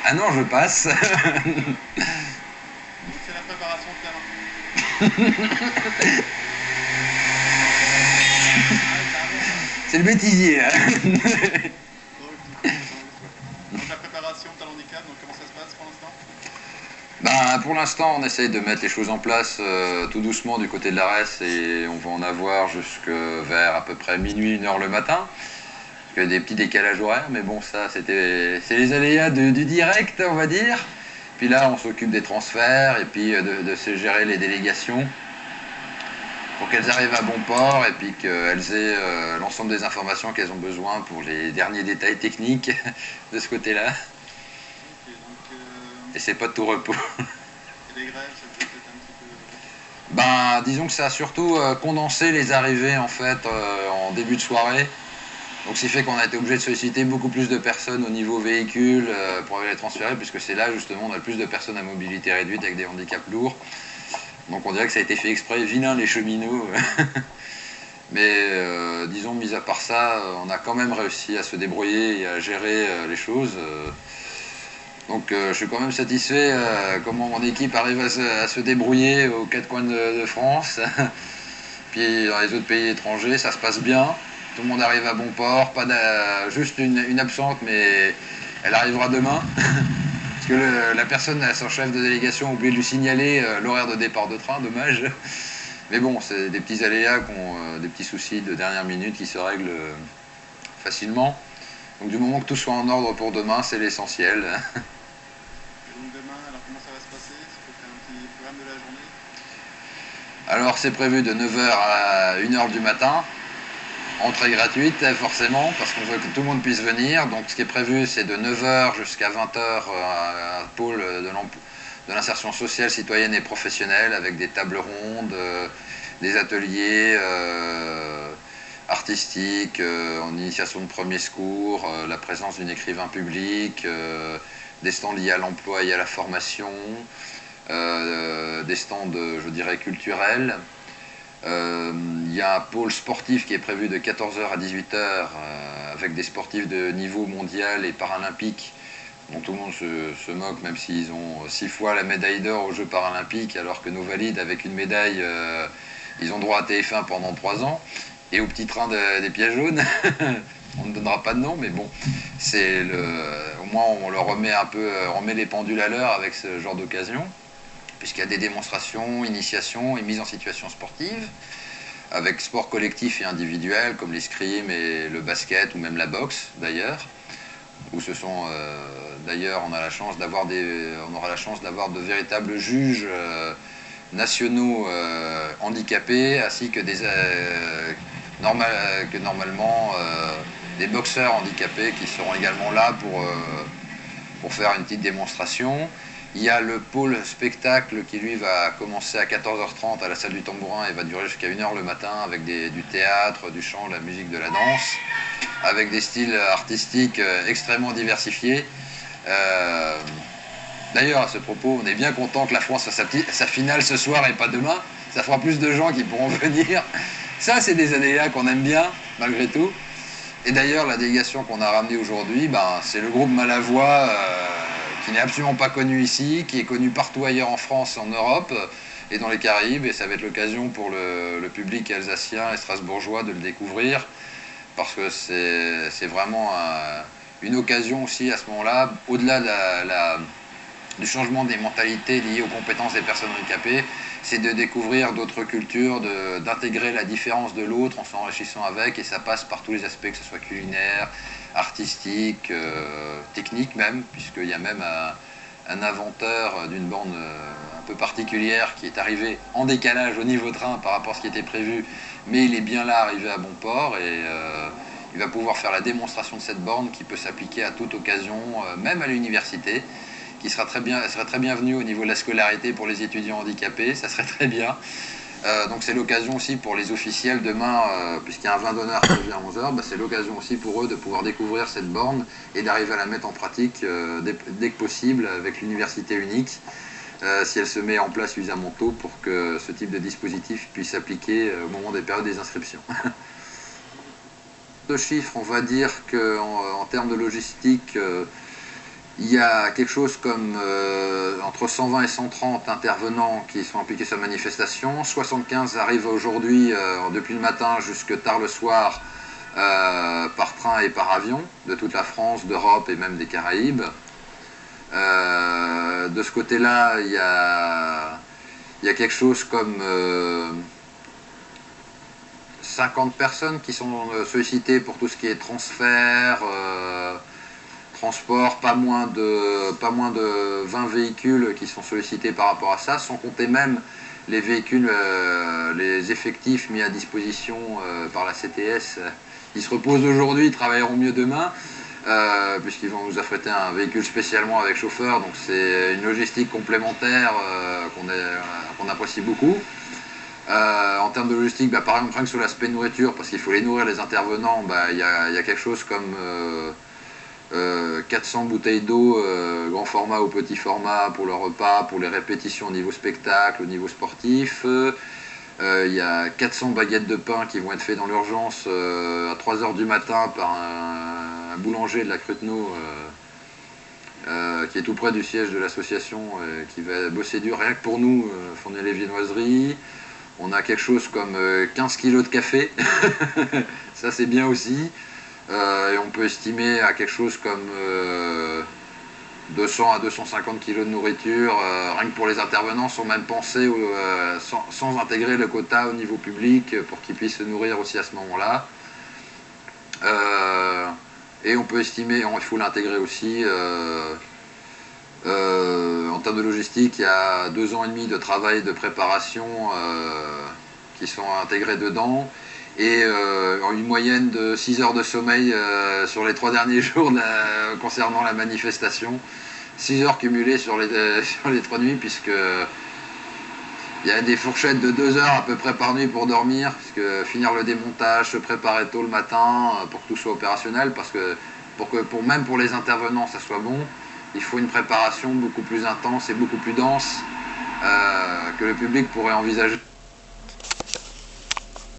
Ah non, je passe. Donc c'est la préparation de terrain. Ah ouais, carrément, ouais. C'est le bêtisier, là. Ok, donc la préparation de handicap, donc comment ça se passe pour l'instant? Ben, pour l'instant, on essaye de mettre les choses en place tout doucement du côté de l'ARES et on va en avoir jusque vers à peu près minuit, 1 heure le matin. Il y a des petits décalages horaires, mais bon, ça, c'est les aléas du direct, on va dire. Puis là, on s'occupe des transferts et puis de se gérer les délégations pour qu'elles arrivent à bon port et puis qu'elles aient l'ensemble des informations qu'elles ont besoin pour les derniers détails techniques de ce côté-là. Ok, donc Et c'est pas de tout repos. et les grèves, ça vous a peut-être un petit peu. Ben, disons que ça a surtout condensé les arrivées en fait en début de soirée. Donc, ce qui fait qu'on a été obligé de solliciter beaucoup plus de personnes au niveau véhicule pour aller les transférer, puisque c'est là justement on a le plus de personnes à mobilité réduite avec des handicaps lourds. Donc, on dirait que ça a été fait exprès, vilain les cheminots. Mais disons, mis à part ça, on a quand même réussi à se débrouiller et à gérer les choses. Donc je suis quand même satisfait comment mon équipe arrive à se débrouiller aux quatre coins de France. Puis dans les autres pays étrangers, ça se passe bien. Tout le monde arrive à bon port. Pas juste une absente, mais elle arrivera demain. Parce que la personne, son chef de délégation, a oublié de lui signaler l'horaire de départ de train, dommage. Mais bon, c'est des petits aléas, des petits soucis de dernière minute qui se règlent facilement. Donc du moment que tout soit en ordre pour demain, c'est l'essentiel. Et donc demain, alors comment ça va se passer? Il faut faire un petit programme de la journée. Alors c'est prévu de 9 h à 1 h du matin. Entrée gratuite, forcément, parce qu'on veut que tout le monde puisse venir. Donc ce qui est prévu, c'est de 9 h jusqu'à 20 h un pôle de l'insertion sociale, citoyenne et professionnelle, avec des tables rondes, des ateliers artistiques, en initiation de premiers secours, la présence d'une écrivain public, des stands liés à l'emploi et à la formation, des stands, je dirais, culturels. Il y a un pôle sportif qui est prévu de 14 h à 18 h avec des sportifs de niveau mondial et paralympique dont tout le monde se moque, même s'ils ont 6 fois la médaille d'or aux Jeux paralympiques, alors que nos valides avec une médaille, ils ont droit à TF1 pendant 3 ans et au petit train des pièges jaunes. On ne donnera pas de nom, mais bon, au moins on leur remet un peu, on remet les pendules à l'heure avec ce genre d'occasion, puisqu'il y a des démonstrations, initiations et mises en situation sportive, avec sport collectif et individuel, comme l'escrime et le basket, ou même la boxe d'ailleurs, où ce sont d'ailleurs on aura la chance d'avoir de véritables juges nationaux handicapés, ainsi que normalement des boxeurs handicapés qui seront également là pour faire une petite démonstration. Il y a le pôle spectacle qui lui va commencer à 14 h 30 à la salle du Tambourin et va durer jusqu'à 1 h le matin avec du théâtre, du chant, de la musique, de la danse, avec des styles artistiques extrêmement diversifiés. Euh, D'ailleurs, à ce propos, on est bien content que la France fasse sa finale ce soir et pas demain. Ça fera plus de gens qui pourront venir. Ça, c'est des aléas qu'on aime bien, malgré tout. Et d'ailleurs, la délégation qu'on a ramenée aujourd'hui, ben, c'est le groupe Malavoie, qui n'est absolument pas connu ici, qui est connu partout ailleurs en France, en Europe et dans les Caraïbes. Et ça va être l'occasion pour le public alsacien et strasbourgeois de le découvrir, parce que c'est vraiment une occasion aussi à ce moment-là, au-delà du changement des mentalités liées aux compétences des personnes handicapées, c'est de découvrir d'autres cultures, d'intégrer la différence de l'autre en s'enrichissant avec, et ça passe par tous les aspects, que ce soit culinaire, artistique, technique même, puisqu'il y a même un inventeur d'une borne un peu particulière qui est arrivé en décalage au niveau train par rapport à ce qui était prévu, mais il est bien là, arrivé à bon port, et il va pouvoir faire la démonstration de cette borne qui peut s'appliquer à toute occasion, même à l'université, qui serait très bienvenue au niveau de la scolarité pour les étudiants handicapés, ça serait très bien. Donc c'est l'occasion aussi pour les officiels demain, puisqu'il y a un vin d'honneur prévu à 11 h, bah c'est l'occasion aussi pour eux de pouvoir découvrir cette borne et d'arriver à la mettre en pratique dès que possible avec l'université unique, si elle se met en place suffisamment tôt pour que ce type de dispositif puisse s'appliquer au moment des périodes des inscriptions. De chiffres, on va dire qu'en termes de logistique, Il y a quelque chose comme entre 120 et 130 intervenants qui sont impliqués sur la manifestation. 75 arrivent aujourd'hui, depuis le matin jusque tard le soir, par train et par avion, de toute la France, d'Europe et même des Caraïbes. De ce côté-là, il y a quelque chose comme 50 personnes qui sont sollicitées pour tout ce qui est transfert, transport, pas moins de 20 véhicules qui sont sollicités par rapport à ça, sans compter même les véhicules, les effectifs mis à disposition par la CTS. Ils se reposent aujourd'hui, ils travailleront mieux demain, puisqu'ils vont nous affréter un véhicule spécialement avec chauffeur, donc c'est une logistique complémentaire qu'on apprécie beaucoup. En termes de logistique, par exemple, rien que sur l'aspect nourriture, parce qu'il faut les nourrir les intervenants, il y a quelque chose comme 400 bouteilles d'eau, grand format ou petit format pour le repas, pour les répétitions au niveau spectacle, au niveau sportif. Il y a 400 baguettes de pain qui vont être faites dans l'urgence à 3 h du matin par un boulanger de la Cruteno qui est tout près du siège de l'association, qui va bosser dur rien que pour nous, fournir les viennoiseries. On a quelque chose comme 15 kilos de café, ça c'est bien aussi. Et on peut estimer à quelque chose comme 200 à 250 kilos de nourriture, rien que pour les intervenants, sans même penser, sans intégrer le quota au niveau public pour qu'ils puissent se nourrir aussi à ce moment-là. Et on peut estimer, il faut l'intégrer aussi, en termes de logistique, il y a 2 ans et demi de travail de préparation qui sont intégrés dedans. Et une moyenne de 6 heures de sommeil sur les 3 derniers jours concernant la manifestation. 6 heures cumulées sur les 3 nuits, puisque il y a des fourchettes de 2 heures à peu près par nuit pour dormir, puisque finir le démontage, se préparer tôt le matin pour que tout soit opérationnel, parce que même pour les intervenants ça soit bon, il faut une préparation beaucoup plus intense et beaucoup plus dense que le public pourrait envisager.